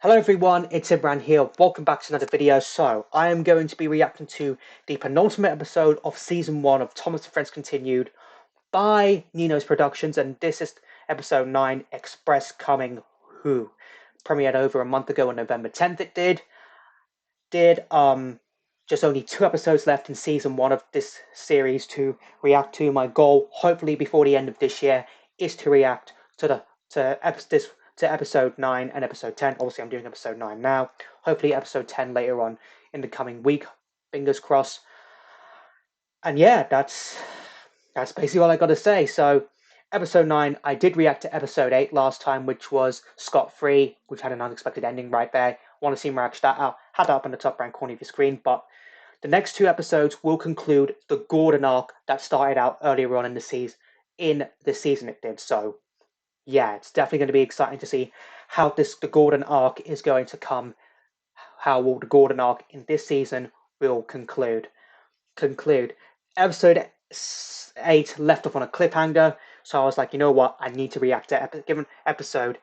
Hello everyone, it's Imran here. Welcome back to another video. So, I am going to be reacting to the penultimate episode of Season 1 of Thomas and Friends Continued by Nino's Productions, and this is episode 9, Express Coming Who. Premiered over a month ago on November 10th it did. Just only 2 episodes left in Season 1 of this series to react to. My goal, hopefully before the end of this year, is to react to episode 9 and episode 10. Obviously, I'm doing episode 9 now. Hopefully, episode 10 later on in the coming week. Fingers crossed. And yeah, that's basically all I got to say. So, episode 9, I did react to episode 8 last time, which was Scot Free, which had an unexpected ending right there. Want to see more react that out? Had that up in the top right corner of your screen. But the next 2 episodes will conclude the Gordon arc that started out earlier on in the season. It did. So yeah, it's definitely going to be exciting to see how the Gordon arc is going to come. How will the Gordon arc in this season will conclude? Episode 8 left off on a cliffhanger, so I was like, you know what? I need to react to given episode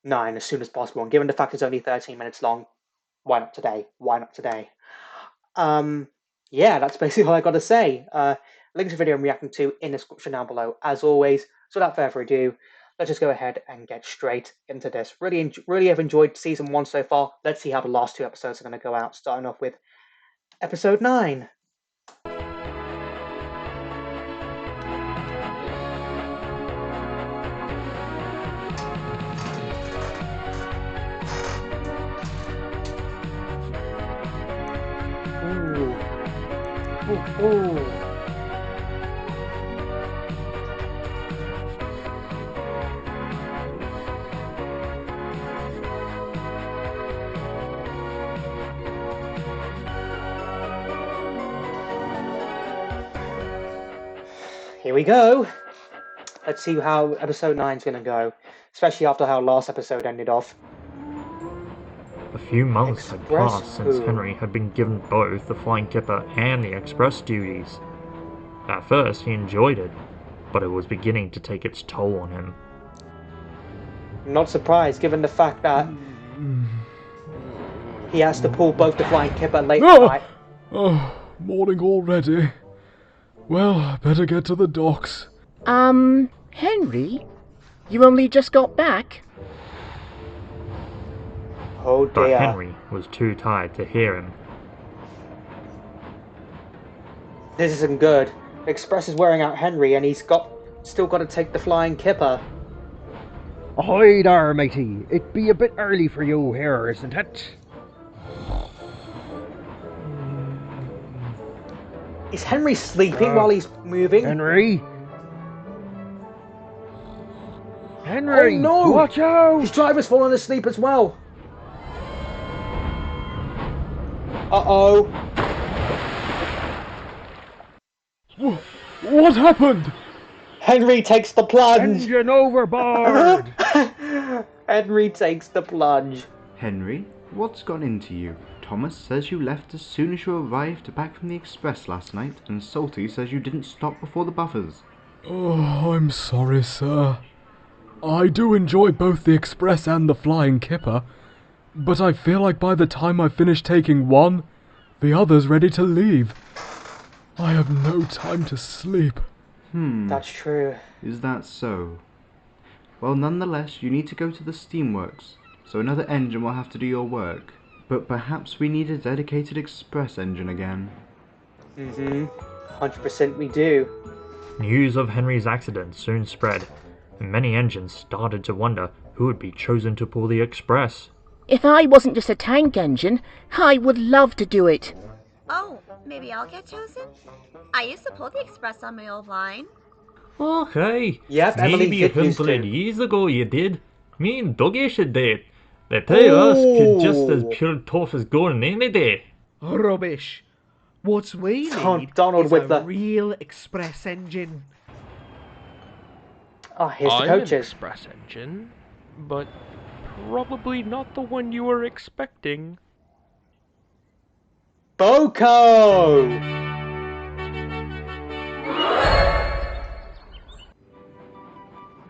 9 as soon as possible. And given the fact it's only 13 minutes long, why not today? Why not today? Yeah, that's basically all I got to say. Link to the video I'm reacting to in the description down below, as always. So without further ado, let's just go ahead and get straight into this. Really have enjoyed season 1 so far. Let's see how the last 2 episodes are going to go out, starting off with episode 9. Ooh. Ooh, ooh. Here we go. Let's see how episode 9 is going to go, especially after how last episode ended off. A few months had passed since Henry had been given both the Flying Kipper and the Express duties. At first he enjoyed it, but it was beginning to take its toll on him. Not surprised, given the fact that he has to pull both the Flying Kipper late at night. Oh, morning already. Well, better get to the docks. Henry? You only just got back? Oh dear. But Henry was too tired to hear him. This isn't good. The Express is wearing out Henry, and he's still got to take the Flying Kipper. Ahoy there, matey. It be a bit early for you here, isn't it? Is Henry sleeping while he's moving? Henry? Henry! Oh no! Watch out! His driver's fallen asleep as well. Uh-oh. What happened? Henry takes the plunge. Engine overboard! Henry takes the plunge. Henry, what's gone into you? Thomas says you left as soon as you arrived back from the Express last night, and Salty says you didn't stop before the buffers. Oh, I'm sorry, sir. I do enjoy both the Express and the Flying Kipper, but I feel like by the time I finish taking one, the other's ready to leave. I have no time to sleep. That's true. Is that so? Well, nonetheless, you need to go to the steamworks, so another engine will have to do your work. But perhaps we need a dedicated express engine again. 100% we do. News of Henry's accident soon spread, and many engines started to wonder who would be chosen to pull the Express. If I wasn't just a tank engine, I would love to do it. Oh, maybe I'll get chosen? I used to pull the Express on my old line. Okay, Yep, Emily maybe a did used handful of to. years ago you did. Me and Dougie should did. The two of us could just as pure tough as going any day. Rubbish. What we need Donald is with a the- real express engine. Oh, here's the I'm coaches. an express engine, but probably not the one you were expecting. Boko!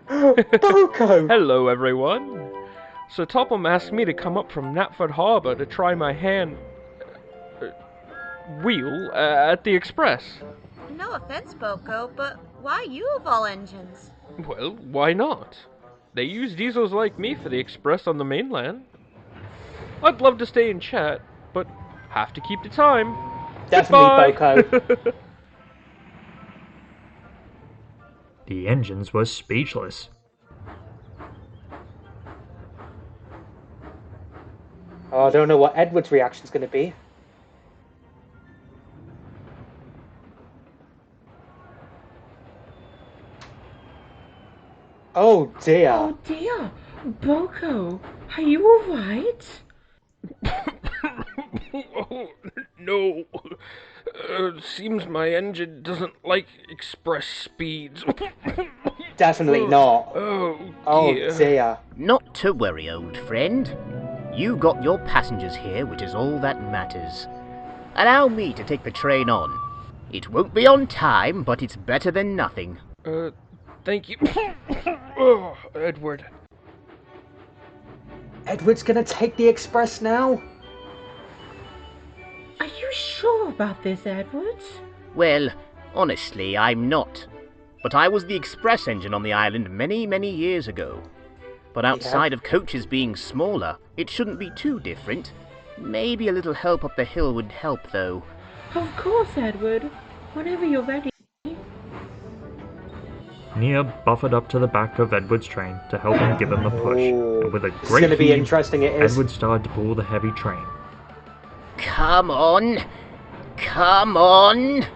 Boko! Hello, everyone. Sir Topham asked me to come up from Knapford Harbour to try my hand... wheel at the Express. No offense, Boko, but why you of all engines? Well, why not? They use diesels like me for the Express on the mainland. I'd love to stay and chat, but have to keep the time. Definitely, Goodbye. Boko. The engines were speechless. Oh, I don't know what Edward's reaction's going to be. Oh dear. Oh dear. Boko, are you alright? Oh, no. Seems my engine doesn't like express speeds. Definitely not. Oh dear. Dear. Not to worry, old friend. You got your passengers here, which is all that matters. Allow me to take the train on. It won't be on time, but it's better than nothing. Thank you. Oh, Edward. Edward's going to take the Express now? Are you sure about this, Edward? Well, honestly, I'm not. But I was the express engine on the island many, many years ago. But outside of coaches being smaller, it shouldn't be too different. Maybe a little help up the hill would help, though. Of course, Edward. Whenever you're ready. Nia buffered up to the back of Edward's train to help him give him a push, and with a It's great going to be heave, interesting, it is. Edward started to pull the heavy train. Come on! Come on!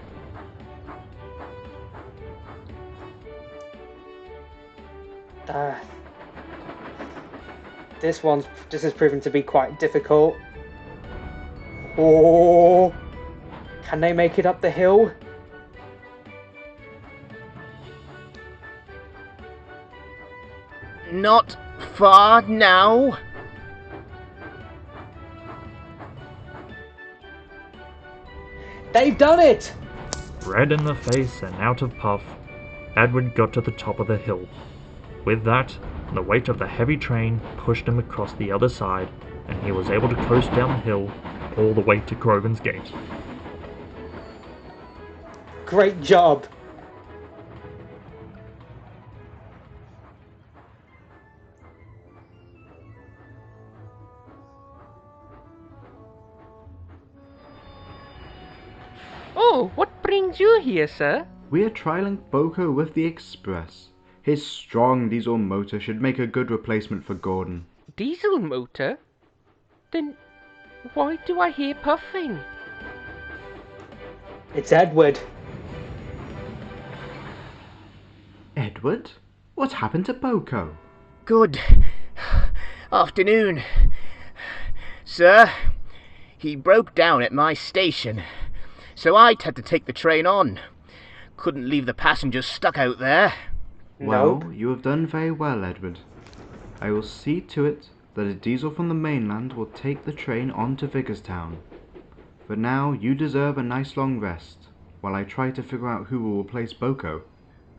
This is proving to be quite difficult. Oh, can they make it up the hill? Not far now. They've done it! Red in the face and out of puff, Edward got to the top of the hill. With that, the weight of the heavy train pushed him across the other side, and he was able to coast down the hill all the way to Crovan's Gate. Great job! Oh, what brings you here, sir? We're trialing Boko with the Express. His strong diesel motor should make a good replacement for Gordon. Diesel motor? Then why do I hear puffing? It's Edward. Edward? What happened to Boko? Good afternoon, sir. He broke down at my station, so I had to take the train on. Couldn't leave the passengers stuck out there. Well, Nope. you have done very well, Edward. I will see to it that a diesel from the mainland will take the train on to Vicarstown. For now, you deserve a nice long rest, while I try to figure out who will replace Boko.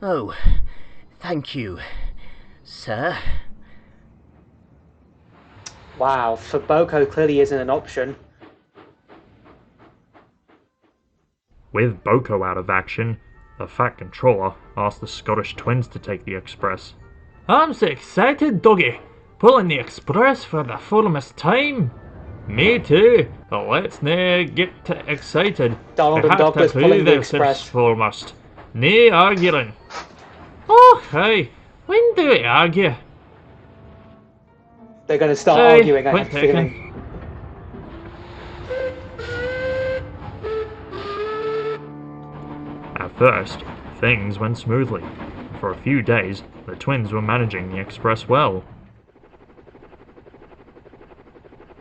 Oh, thank you, sir. Wow, for Boko clearly isn't an option. With Boko out of action, the Fat Controller asked the Scottish twins to take the Express. I'm so excited, Dougie! Pulling the Express for the first time! Me too! Let's now get excited. Donald We and have to Douglas do pulling the this Express. foremost. No arguing. Oh, hey, when do we argue? They're going to start Hey, arguing, I point have a taken. feeling. At first, things went smoothly. For a few days, the twins were managing the Express well.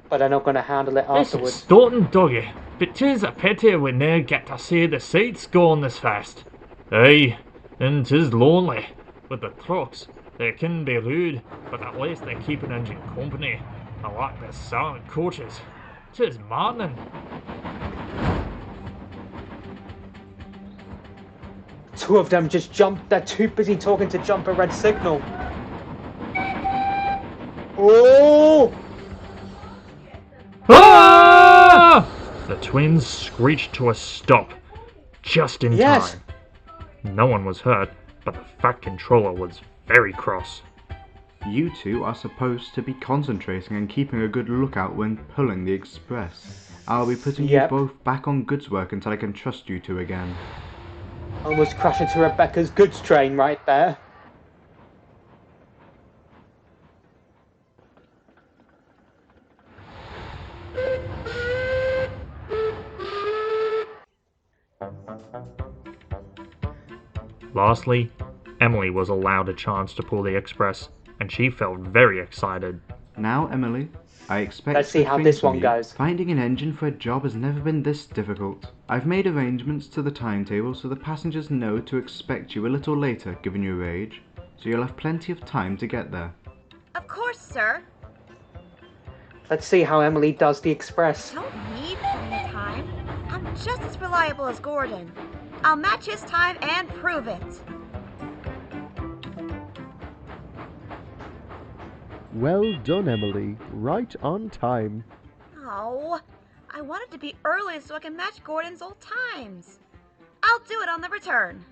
But they're not going to handle it This is afterwards. starting, Dougie, but 'tis a pity we ne'er get to see the sights going this fast. Aye, and 'tis lonely. With the trucks, they can be rude, but at least they keep an engine company. I like the silent coaches. 'Tis maddening. Two of them just jumped. They're too busy talking to jump a red signal. Oh! Ah! The twins screeched to a stop, just in Yes. time. No one was hurt, but the Fat Controller was very cross. You two are supposed to be concentrating and keeping a good lookout when pulling the express. I'll be putting you both back on goods work until I can trust you two again. Almost crashed into Rebecca's goods train right there. Lastly, Emily was allowed a chance to pull the express, and she felt very excited. Now, Emily, I expect Let's see good how things this from one you. goes. Finding an engine for a job has never been this difficult. I've made arrangements to the timetable so the passengers know to expect you a little later, given your age, so you'll have plenty of time to get there. Of course, sir. Let's see how Emily does the express. Don't need any time. I'm just as reliable as Gordon. I'll match his time and prove it. Well done, Emily. Right on time. Oh, I wanted to be early so I can match Gordon's old times. I'll do it on the return.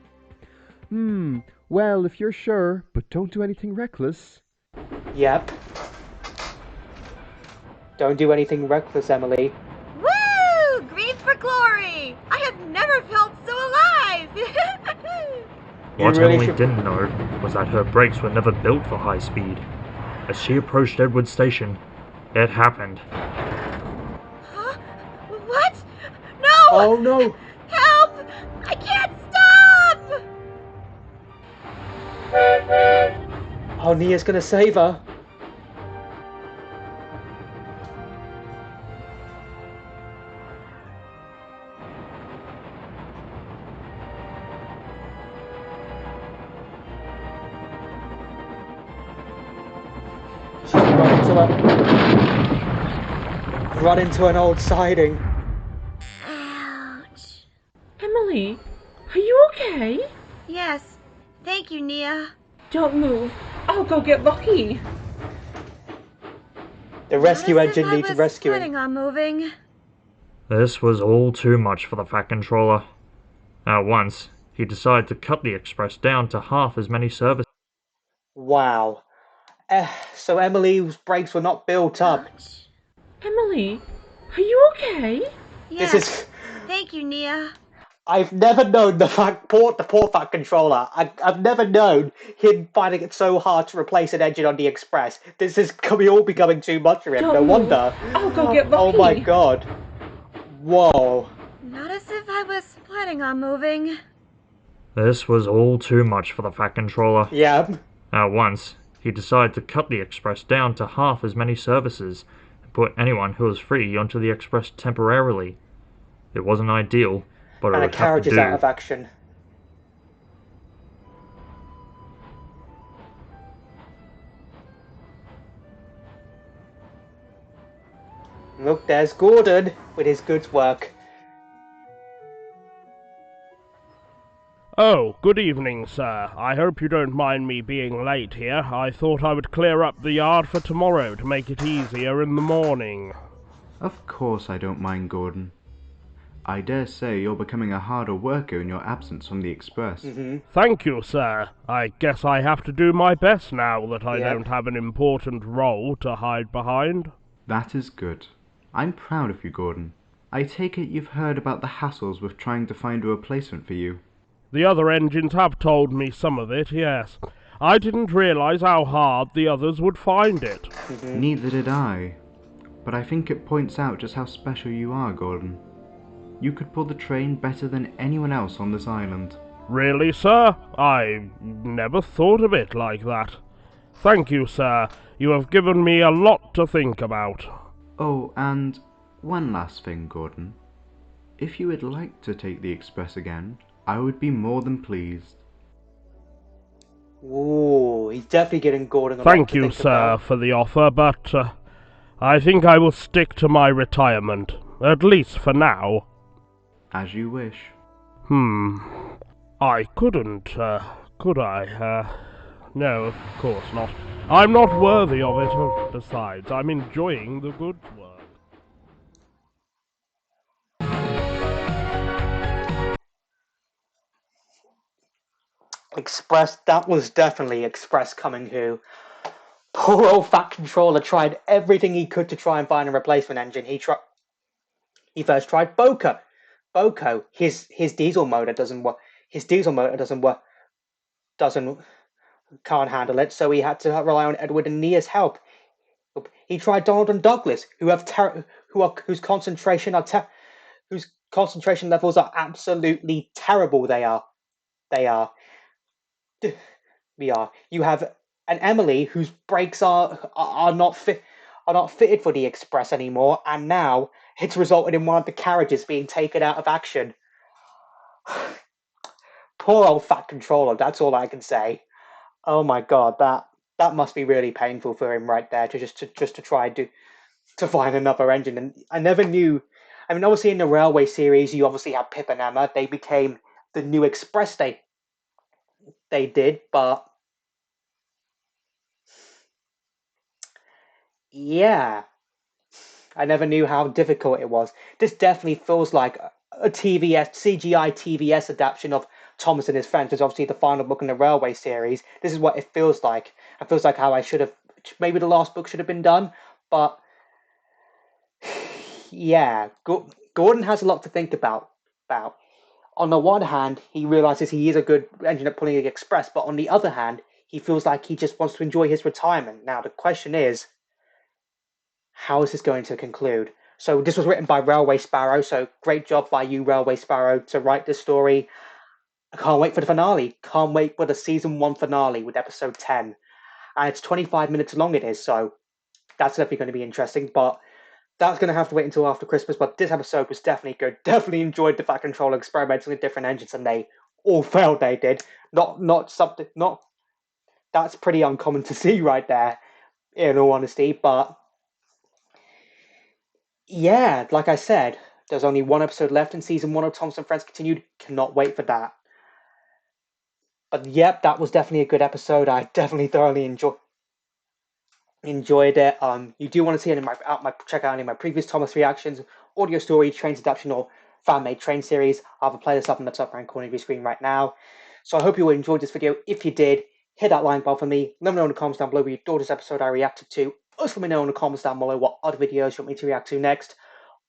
Well, if you're sure, but don't do anything reckless. Yep. Don't do anything reckless, Emily. Woo! Green for glory! I have never felt so alive! What really Emily should- didn't know was that her brakes were never built for high speed. As she approached Edward Station, it happened. Huh? What? No! Oh no! Help! I can't stop! Oh, Nia's gonna save her. She's run into an old siding. Ouch. Emily, are you okay? Yes. Thank you, Nia. Don't move. I'll go get Lucky. The rescue Not as if engine I needs was rescuing. planning on moving. This was all too much for the Fat Controller. At once, he decided to cut the express down to half as many services. Wow. So Emily's brakes were not built up. Ouch. Emily, are you okay? Yes. This is... Thank you, Nia. I've never known the poor Fat Controller. I've never known him finding it so hard to replace an engine on the Express. This is all becoming too much for him. Don't No move. wonder. I'll go get Oh Lucky. my god. Whoa. Not as if I was planning on moving. This was all too much for the Fat Controller. Yeah. At once, he decided to cut the express down to half as many services and put anyone who was free onto the express temporarily. It wasn't ideal, but it And a would have carriage to is do. out of action. Look, there's Gordon with his goods work. Oh, good evening, sir. I hope you don't mind me being late here. I thought I would clear up the yard for tomorrow to make it easier in the morning. Of course I don't mind, Gordon. I dare say you're becoming a harder worker in your absence from the Express. Thank you, sir. I guess I have to do my best now that I Yep. don't have an important role to hide behind. That is good. I'm proud of you, Gordon. I take it you've heard about the hassles with trying to find a replacement for you. The other engines have told me some of it, yes. I didn't realize how hard the others would find it. Neither did I. But I think it points out just how special you are, Gordon. You could pull the train better than anyone else on this island. Really, sir? I never thought of it like that. Thank you, sir. You have given me a lot to think about. Oh, and one last thing, Gordon. If you would like to take the Express again, I would be more than pleased. Ooh, he's definitely getting Gordon a lot Thank to you, think sir, about. for the offer, but I think I will stick to my retirement, at least for now. As you wish. I couldn't, could I? No, of course not. I'm not worthy of it. Besides, I'm enjoying the good work. Express, that was definitely Express coming who. Poor old Fat Controller tried everything he could to try and find a replacement engine. He first tried Boko. His diesel motor doesn't work. His diesel motor doesn't work. Can't handle it. So he had to rely on Edward and Nia's help. He tried Donald and Douglas, whose concentration levels are absolutely terrible. They are. You have an Emily whose brakes are not fitted for the Express anymore, and now it's resulted in one of the carriages being taken out of action. Poor old Fat Controller. That's all I can say. Oh my god, that must be really painful for him right there to try to find another engine. And I never knew. I mean, obviously in the Railway series, you obviously had Pip and Emma. They became the new Express. They did, but yeah, I never knew how difficult it was. This definitely feels like a CGI TVS adaptation of Thomas and His Friends. It's obviously the final book in the Railway series. This is what it feels like. It feels like how I should have. Maybe the last book should have been done, but yeah, Gordon has a lot to think about. On the one hand, he realizes he is a good engine at pulling the Express, but on the other hand, he feels like he just wants to enjoy his retirement. Now, the question is, how is this going to conclude? So this was written by Railway Sparrow, so great job by you, Railway Sparrow, to write this story. I can't wait for the finale. Can't wait for the season 1 finale with episode 10. And it's 25 minutes long it is, so that's definitely going to be interesting, but that's going to have to wait until after Christmas. But this episode was definitely good. Definitely enjoyed the Fat Controller experimenting with different engines, and they all failed. They did. Not something. Not that's pretty uncommon to see right there, in all honesty. But yeah, like I said, there's only one episode left in season 1 of Thomas and Friends Continued. Cannot wait for that. But yep, that was definitely a good episode. I definitely thoroughly enjoyed it. You do want to see any check out any of my previous Thomas reactions, audio story, Trains adaptation, or fan-made Train series. I'll have a playlist up in the top right corner of your screen right now. So I hope you enjoyed this video. If you did, hit that like button for me. Let me know in the comments down below what you thought this episode I reacted to. Also, let me know in the comments down below what other videos you want me to react to next.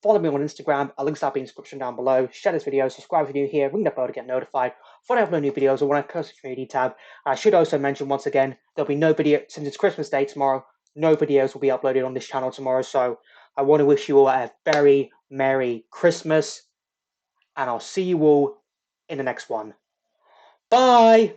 Follow me on Instagram. A link's will be in the description down below. Share this video, subscribe if you're new here, ring that bell to get notified when I upload new videos or when I post the community tab. I should also mention once again, there'll be no video since it's Christmas Day tomorrow. No videos will be uploaded on this channel tomorrow, so I want to wish you all a very Merry Christmas, and I'll see you all in the next one. Bye!